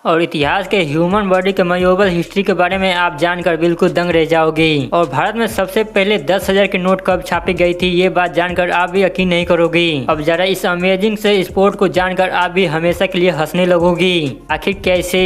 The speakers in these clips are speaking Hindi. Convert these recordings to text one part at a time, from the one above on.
और इतिहास के ह्यूमन बॉडी के म्यूवेबल हिस्ट्री के बारे में आप जानकर बिल्कुल दंग रह जाओगे। और भारत में सबसे पहले 10,000 की नोट कब छापी गई थी, ये बात जानकर आप भी यकीन नहीं करोगे। अब जरा इस अमेजिंग से स्पोर्ट को जानकर आप भी हमेशा के लिए हंसने लगोगी। आखिर कैसे?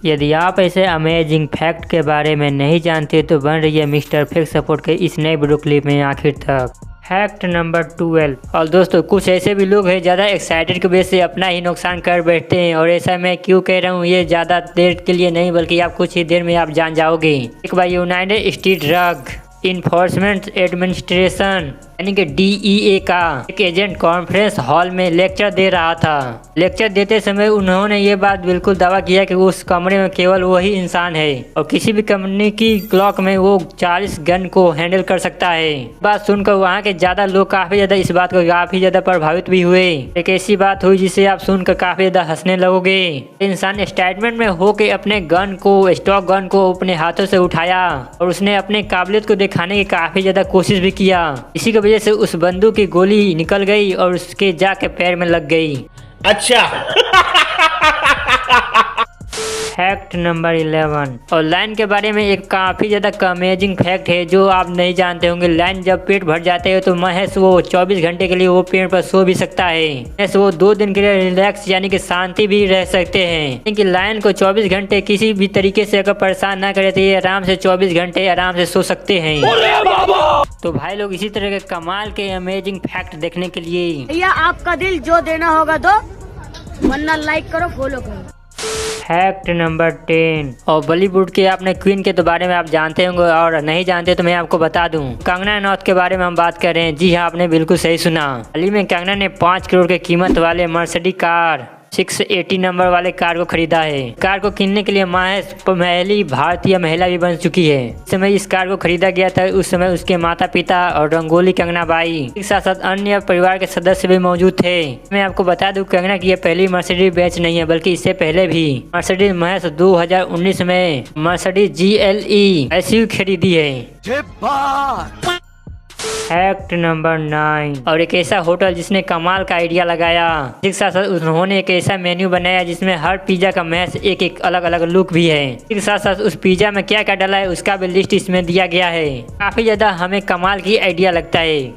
यदि आप ऐसे अमेजिंग फैक्ट के बारे में नहीं जानते तो बन रही है मिस्टर फैक्ट सपोर्ट के इस नए वीडियो क्लिप में आखिर तक। Fact number 12। और दोस्तों, कुछ ऐसे भी लोग हैं ज़्यादा एक्साइटेड की वजह से अपना ही नुकसान कर बैठते हैं, और ऐसा मैं क्यों कह रहा हूँ ये ज़्यादा देर के लिए नहीं बल्कि आप कुछ ही देर में आप जान जाओगे। एक बार United State drug enforcement administration यानी कि DEA का एक एजेंट कॉन्फ्रेंस हॉल में लेक्चर दे रहा था। लेक्चर देते समय उन्होंने ये बात बिल्कुल दावा किया कि उस कमरे में केवल वही इंसान है और किसी भी कंपनी की क्लॉक में वो 40 गन को हैंडल कर सकता है। बात सुनकर वहाँ के ज्यादा लोग काफी ज्यादा इस बात को काफी ज्यादा प्रभावित भी हुए। एक ऐसी बात हुई जिसे आप सुनकर काफी ज्यादा हंसने लगोगे। इंसान स्टेटमेंट में होके अपने गन को स्टॉक गन को अपने हाथों से उठाया और उसने अपने काबिलियत को दिखाने की काफी ज्यादा कोशिश भी किया। इसी की वजह से उस बंदूक की गोली निकल गई और उसके जाके पैर में लग गई। अच्छा। Fact number 11। और लाइन के बारे में एक काफी ज्यादा अमेजिंग फैक्ट है जो आप नहीं जानते होंगे। लाइन जब पेट भर जाते हैं तो महज वो 24 घंटे के लिए वो पेड़ पर सो भी सकता है। महज वो 2 दिन के लिए रिलैक्स यानी कि शांति भी रह सकते हैं। लेकिन लाइन को 24 घंटे किसी भी तरीके से अगर परेशान ना करे तो ये आराम से 24 घंटे आराम से सो सकते हैं। तो भाई लोग, इसी तरह के कमाल के अमेजिंग फैक्ट देखने के लिए भैया आपका दिल जो देना होगा दो, वरना लाइक करो फॉलो करो। Fact number 10। और बॉलीवुड के आपने क्वीन के तो बारे में आप जानते होंगे, और नहीं जानते तो मैं आपको बता दूं, कंगना रनौत के बारे में हम बात कर रहे हैं। जी हाँ, आपने बिल्कुल सही सुना। हाल ही में कंगना ने 5 करोड़ के कीमत वाले मर्सिडीज कार 680 नंबर वाले कार को खरीदा है। कार को किनने के लिए महज पहली भारतीय महिला भी बन चुकी है। इस समय इस कार को खरीदा गया था, उस समय उसके माता पिता और रंगोली कंगना बाई के साथ साथ अन्य परिवार के सदस्य भी मौजूद थे। मैं आपको बता दूं, कंगना की यह पहली मर्सिडीज बेच नहीं है बल्कि इससे पहले भी मर्सिडीज महज 2019 में मर्सिडीज GLE SUV खरीदी है। Fact number 9। और एक ऐसा होटल जिसने कमाल का आइडिया लगाया, इसके साथ साथ उन्होंने एक ऐसा मेन्यू बनाया जिसमें हर पिज्जा का महज एक अलग अलग लुक भी है। इसके साथ साथ उस पिज्जा में क्या क्या डाला है उसका भी लिस्ट इसमें दिया गया है। काफी ज्यादा हमें कमाल की आइडिया लगता है।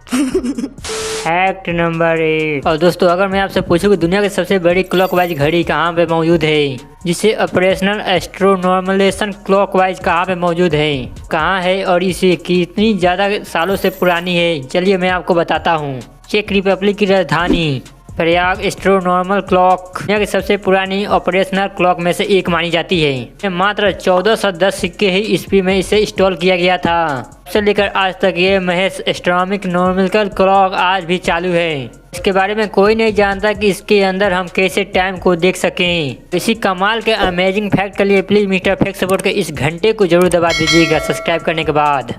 Fact number 8। और दोस्तों, अगर मैं आपसे पूछूं कि दुनिया की सबसे बड़ी क्लॉकवाइज घड़ी कहाँ पे मौजूद है, जिसे ऑपरेशनल एस्ट्रोनॉर्मलेशन क्लॉकवाइज कहाँ पे मौजूद है, कहाँ है और इसे कितनी ज़्यादा सालों से पुरानी है, चलिए मैं आपको बताता हूँ। चेक रिपब्लिक की राजधानी प्रयाग एस्ट्रोनॉर्मल क्लॉक दुनिया की सबसे पुरानी ऑपरेशनल क्लॉक में से एक मानी जाती है। मात्र 1410 सिक्के ही ईस्वी में इसे इंस्टॉल किया गया था। से लेकर आज तक ये महज एस्ट्रोनॉमिकल क्लॉक आज भी चालू है। इसके बारे में कोई नहीं जानता कि इसके अंदर हम कैसे टाइम को देख सकें। इसी कमाल के अमेजिंग फैक्ट के लिए प्लीज मिस्टर फैक्ट सपोर्ट के इस घंटे को जरूर दबा दीजिएगा सब्सक्राइब करने के बाद।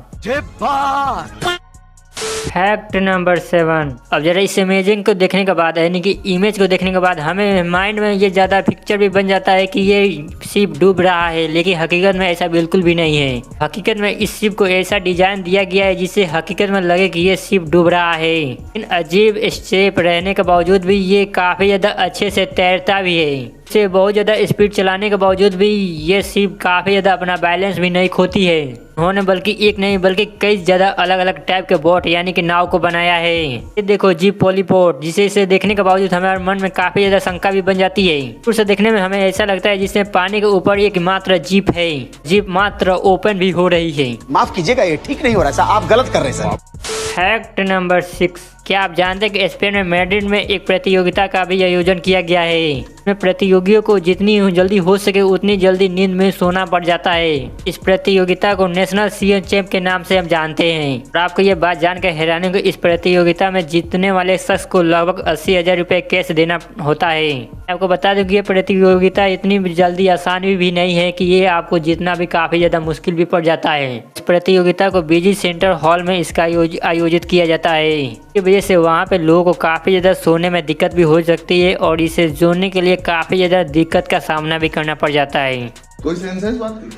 Fact number 7। अब जरा इस इमेजिंग को देखने के बाद यानी कि इमेज को देखने के बाद हमें माइंड में ये ज़्यादा पिक्चर भी बन जाता है कि ये शिप डूब रहा है, लेकिन हकीकत में ऐसा बिल्कुल भी नहीं है। हकीकत में इस शिप को ऐसा डिजाइन दिया गया है जिससे हकीकत में लगे कि ये शिप डूब रहा है। इन अजीब स्टेप रहने के बावजूद भी ये काफ़ी ज़्यादा अच्छे से तैरता भी है। इसे बहुत ज़्यादा स्पीड चलाने के बावजूद भी ये शिप काफ़ी ज़्यादा अपना बैलेंस भी नहीं खोती है। उन्होंने बल्कि एक नहीं बल्कि कई ज़्यादा अलग अलग टाइप के बोट यानी कि नाव को बनाया है। ये देखो जीप पॉलीपोर्ट, जिसे इसे देखने के बावजूद हमारे मन में काफ़ी ज़्यादा शंका भी बन जाती है। उसे देखने में हमें ऐसा लगता है जिसमें पानी के ऊपर एक मात्र जीप है। जीप मात्र ओपन भी हो रही है। माफ कीजिएगा, ये ठीक नहीं हो रहा सर, आप गलत कर रहे हैं सर। Fact number 6। क्या आप जानते हैं कि स्पेन में मैड्रिड में एक प्रतियोगिता का भी आयोजन किया गया है। इसमें प्रतियोगियों को जितनी जल्दी हो सके उतनी जल्दी नींद में सोना पड़ जाता है। इस प्रतियोगिता को नेशनल सीएम चैंप के नाम से हम जानते हैं। और आपको ये बात जानकर हैरानी होगी, इस प्रतियोगिता में जीतने वाले शख्स को लगभग 80,000 रुपये कैश देना होता है। आपको बता दूं कि ये प्रतियोगिता इतनी जल्दी आसान भी नहीं है कि ये आपको जीतना भी काफ़ी ज़्यादा मुश्किल भी पड़ जाता है। इस प्रतियोगिता को बीजी सेंटर हॉल में इसका आयोजित किया जाता है। इस वजह से वहाँ पे लोगों को काफ़ी ज़्यादा सोने में दिक्कत भी हो सकती है और इसे जोड़ने के लिए काफ़ी ज़्यादा दिक्कत का सामना भी करना पड़ जाता है। कोई सेंस है इस बात की?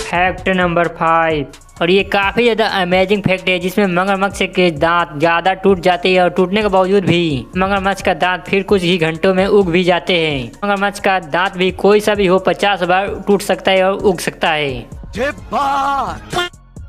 फैक्ट नंबर 5, और ये काफ़ी ज़्यादा अमेजिंग फैक्ट है, जिसमें मगरमच्छ के दांत ज़्यादा टूट जाते हैं और टूटने के बावजूद भी मगरमच्छ का दांत फिर कुछ ही घंटों में उग भी जाते हैं। मगरमच्छ का दांत भी कोई सा भी हो 50 बार टूट सकता है और उग सकता है।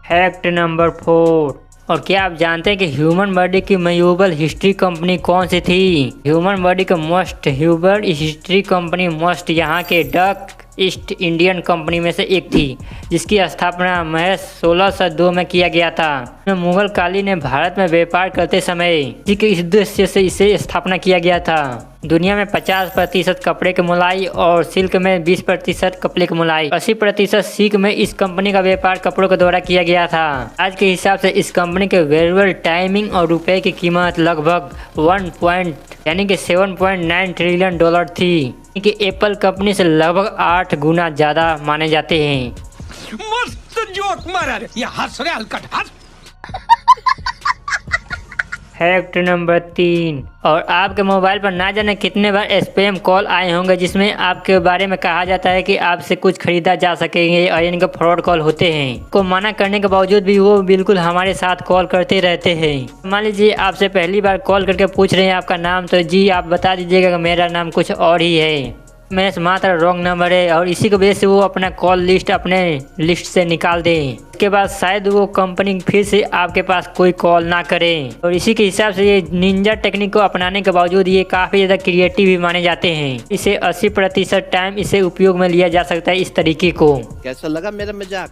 फैक्ट नंबर 4, और क्या आप जानते हैं कि ह्यूमन बॉडी की मूवेबल हिस्ट्री कंपनी कौन सी थी? ह्यूमन बॉडी का most Huber history company most यहाँ K duck east Indian company में से एक थी, जिसकी स्थापना महज 1602 में किया गया था। मुगल काली ने भारत में व्यापार करते समय इसी के उद्देश्य से इसे स्थापना किया गया था। दुनिया में 50% कपड़े की मुलाई और सिल्क में 20% कपड़े की मुलाई, 80% सिल्क में इस कंपनी का व्यापार कपड़ों के द्वारा किया गया था। आज के हिसाब से इस कंपनी के वेरिएबल टाइमिंग और रुपए की कीमत लगभग 7.9 ट्रिलियन डॉलर थी, कि एप्पल कंपनी से लगभग 8 गुना ज्यादा माने जाते हैं। मस्त जोक मारा रे, ये हंस रे हलकट हंस। फैक्ट नंबर 3, और आपके मोबाइल पर ना जाने कितने बार स्पैम कॉल आए होंगे, जिसमें आपके बारे में कहा जाता है कि आपसे कुछ खरीदा जा सकेंगे और इनके फ्रॉड कॉल होते हैं। को मना करने के बावजूद भी वो बिल्कुल हमारे साथ कॉल करते रहते हैं। मान लीजिए आपसे पहली बार कॉल करके पूछ रहे हैं आपका नाम, तो जी आप बता दीजिएगा कि मेरा नाम कुछ और ही है, मेरा मात्र रॉन्ग नंबर है, और इसी की वजह से वो अपना कॉल लिस्ट अपने लिस्ट से निकाल दें। इसके बाद शायद वो कंपनी फिर से आपके पास कोई कॉल ना करे। और इसी के हिसाब से ये निंजा टेक्निक को अपनाने के बावजूद ये काफ़ी ज़्यादा क्रिएटिव भी माने जाते हैं। इसे 80% टाइम इसे उपयोग में लिया जा सकता है इस तरीके को। कैसा लगा मेरा मजाक?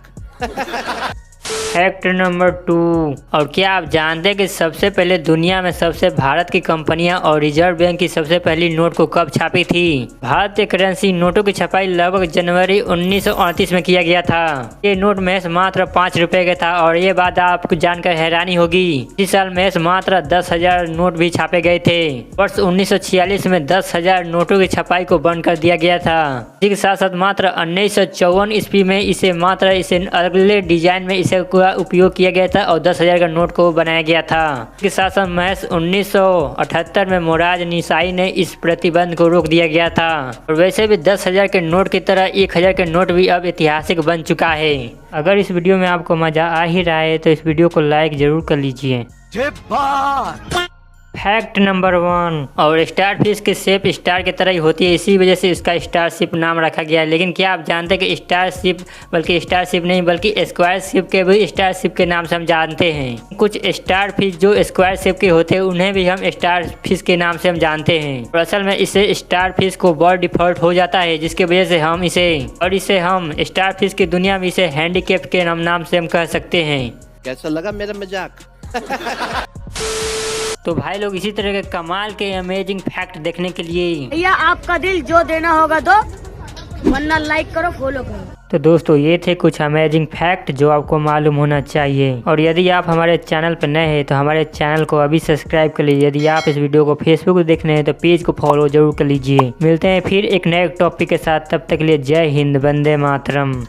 फैक्ट नंबर 2, और क्या आप जानते हैं कि सबसे पहले दुनिया में सबसे भारत की कंपनियां और रिजर्व बैंक की सबसे पहली नोट को कब छापी थी? भारतीय करेंसी नोटों की छपाई लगभग जनवरी 1938 में किया गया था। ये नोट महज मात्र 5 रुपए का था, और ये बात आपको जानकर हैरानी होगी, इस साल महज मात्र 10,000 नोट भी छापे गए थे। वर्ष 1946 में 10,000 नोटों की छपाई को बंद कर दिया गया था। इसी के साथ साथ मात्र 1954 ईस्वी में इसे अगले डिजाइन में इसे उपयोग किया गया था और 10,000 का नोट को बनाया गया था। इसके साथ साथ महज 1978 में मोराज निसाई ने इस प्रतिबंध को रोक दिया गया था। और वैसे भी 10,000 के नोट की तरह 1,000 के नोट भी अब ऐतिहासिक बन चुका है। अगर इस वीडियो में आपको मजा आ ही रहा है तो इस वीडियो को लाइक जरूर कर लीजिए। फैक्ट नंबर 1, और स्टार फिश की शेप स्टार की तरह ही होती है, इसी वजह से इसका स्टार शिप नाम रखा गया है। लेकिन क्या आप जानते हैं कि स्टार शिप नहीं बल्कि स्क्वायर शिप के भी स्टार शिप के नाम से हम जानते हैं। कुछ स्टार फिश जो स्क्वायर शिप के होते हैं उन्हें भी हम स्टार फिश के नाम से हम जानते हैं। और असल में इसे स्टार फिश को बर्ड डिफॉल्ट हो जाता है, जिसकी वजह से हम इसे हम स्टार फिश की दुनिया में इसे हैंडीकैप के नाम से हम कह सकते हैं। कैसा लगा मेरा मजाक? तो भाई लोग इसी तरह के कमाल के अमेजिंग फैक्ट देखने के लिए भैया आपका दिल जो देना होगा दो, वरना लाइक करो फॉलो करो। तो दोस्तों ये थे कुछ अमेजिंग फैक्ट जो आपको मालूम होना चाहिए। और यदि आप हमारे चैनल पर नए हैं तो हमारे चैनल को अभी सब्सक्राइब कर लीजिए। यदि आप इस वीडियो को फेसबुक पर देखने हैं तो पेज को फॉलो जरूर कर लीजिए। मिलते हैं फिर एक नए टॉपिक के साथ, तब तक के लिए जय हिंद, वंदे मातरम।